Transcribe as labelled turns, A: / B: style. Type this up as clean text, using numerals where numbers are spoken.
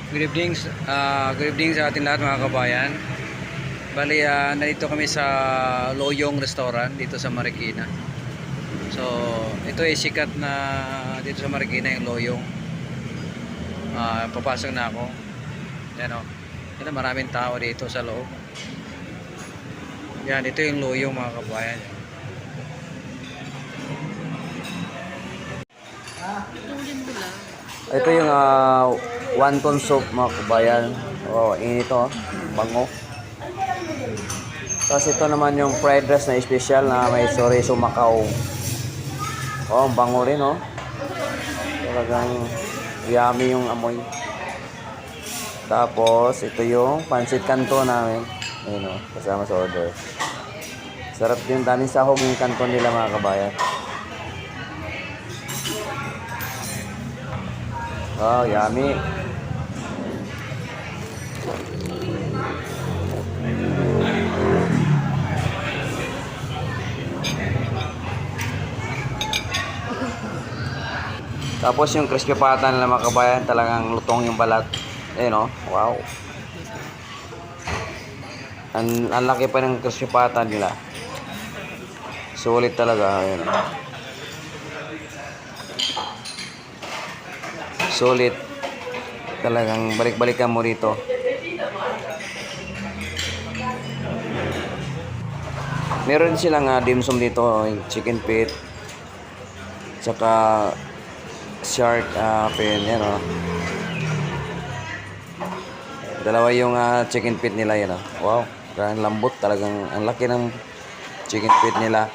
A: Good evening sa ating lahat mga kabayan. Bali, nandito kami sa Loyong Restaurant dito sa Marikina. So, ito ay sikat na dito sa Marikina yung Loyong. Papasok na ako. Yan o. Yan, maraming tao dito sa loob. Yan, ito yung Loyong mga kabayan. Ito yung wonton soup mga kabayan. Init to, bango. Tapos ito naman yung fried rice na special na may chorizo Macau. Bango rin Talagang yummy yung amoy. Tapos ito yung pancit canton namin. Ayun kasama sa order. Sarap din, daming sahog yung canton nila mga kabayan. Yummy. Tapos yung crispy pata nila mga kabayan, talagang lutong yung balat. Wow. Ang laki pa ng crispy pata nila. Sulit talaga, Sulit. Talagang balik-balikan mo rito. Meron silang dim sum dito, chicken feet. Tsaka shark fin, Dalawa yung chicken feet nila, Wow, ang lambot talagang, ang laki ng chicken feet nila.